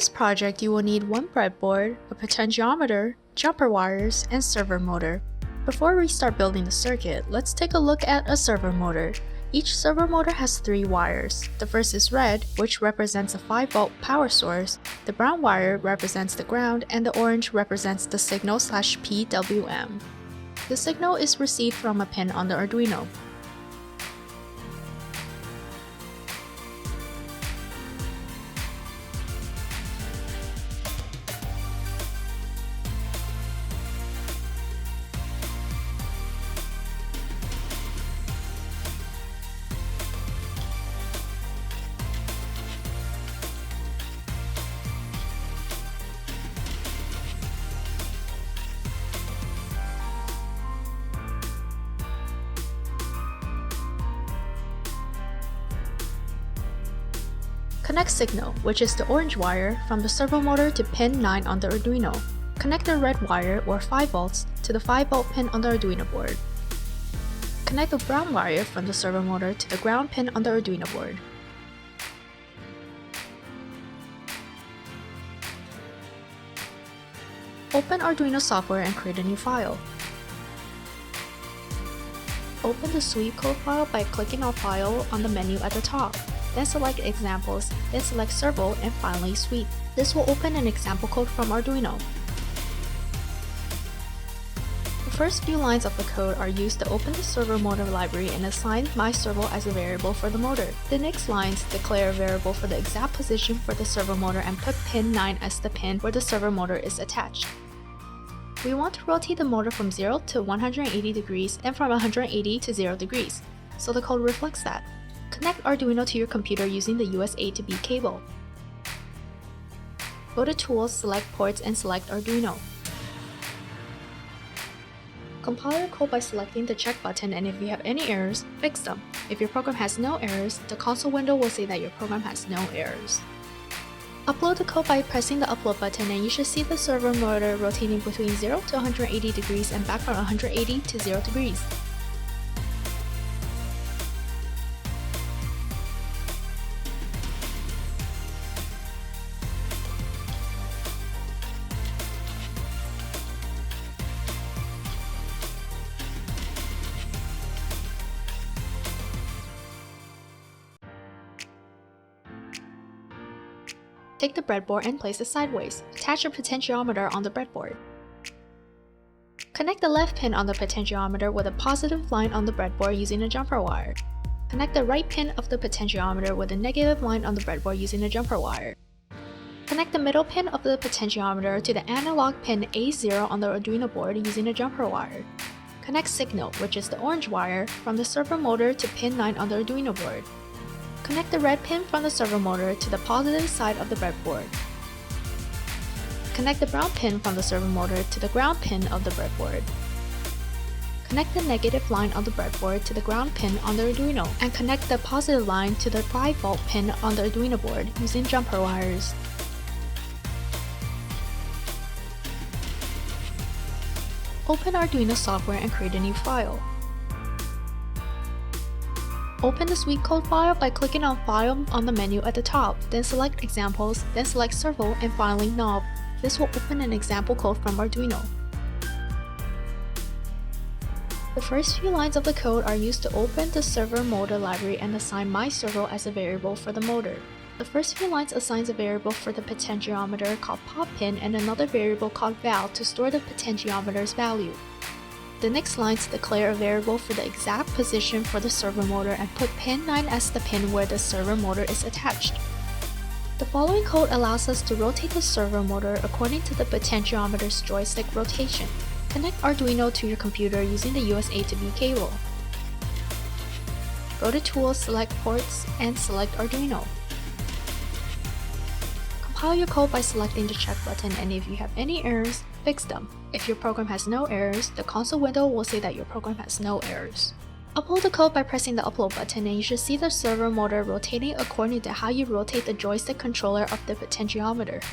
this project, you will need one breadboard, a potentiometer, jumper wires, and servo motor. Before we start building the circuit, let's take a look at a servo motor. Each servo motor has 3 wires. The first is red, which represents a 5-volt power source, the brown wire represents the ground, and the orange represents the signal/PWM. The signal is received from a pin on the Arduino. Connect signal, which is the orange wire, from the servo motor to pin 9 on the Arduino. Connect the red wire, or 5 volts, to the 5-volt pin on the Arduino board. Connect the brown wire from the servo motor to the ground pin on the Arduino board. Open Arduino software and create a new file. Open the sweep code file by clicking on File on the menu at the top. Then select Examples, then select Servo, and finally Sweep. This will open an example code from Arduino. The first few lines of the code are used to open the servo motor library and assign MYSERVO as a variable for the motor. The next lines declare a variable for the exact position for the servo motor and put pin 9 as the pin where the servo motor is attached. We want to rotate the motor from 0 to 180 degrees and from 180 to 0 degrees, so the code reflects that. Connect Arduino to your computer using the USB to B cable. Go to Tools, select Ports, and select Arduino. Compile your code by selecting the check button, and if you have any errors, fix them. If your program has no errors, the console window will say that your program has no errors. Upload the code by pressing the Upload button, and you should see the servo motor rotating between 0 to 180 degrees and back from 180 to 0 degrees. Take the breadboard and place it sideways. Attach your potentiometer on the breadboard. Connect the left pin on the potentiometer with a positive line on the breadboard using a jumper wire. Connect the right pin of the potentiometer with a negative line on the breadboard using a jumper wire. Connect the middle pin of the potentiometer to the analog pin A0 on the Arduino board using a jumper wire. Connect signal, which is the orange wire, from the servo motor to pin 9 on the Arduino board. Connect the red pin from the servo motor to the positive side of the breadboard. Connect the brown pin from the servo motor to the ground pin of the breadboard. Connect the negative line on the breadboard to the ground pin on the Arduino, and connect the positive line to the 5-volt pin on the Arduino board using jumper wires. Open Arduino software and create a new file. Open the sweep code file by clicking on File on the menu at the top, then select Examples, then select Servo, and finally Knob. This will open an example code from Arduino. The first few lines of the code are used to open the servo motor library and assign MYSERVO as a variable for the motor. The first few lines assigns a variable for the potentiometer called pop pin and another variable called val to store the potentiometer's value. The next lines declare a variable for the exact position for the servo motor and put pin 9 as the pin where the servo motor is attached. The following code allows us to rotate the servo motor according to the potentiometer's joystick rotation. Connect Arduino to your computer using the USB to B cable. Go to Tools, select Ports, and select Arduino. Compile your code by selecting the check button, and if you have any errors, fix them. If your program has no errors, the console window will say that your program has no errors. Upload the code by pressing the Upload button, and you should see the servo motor rotating according to how you rotate the joystick controller of the potentiometer.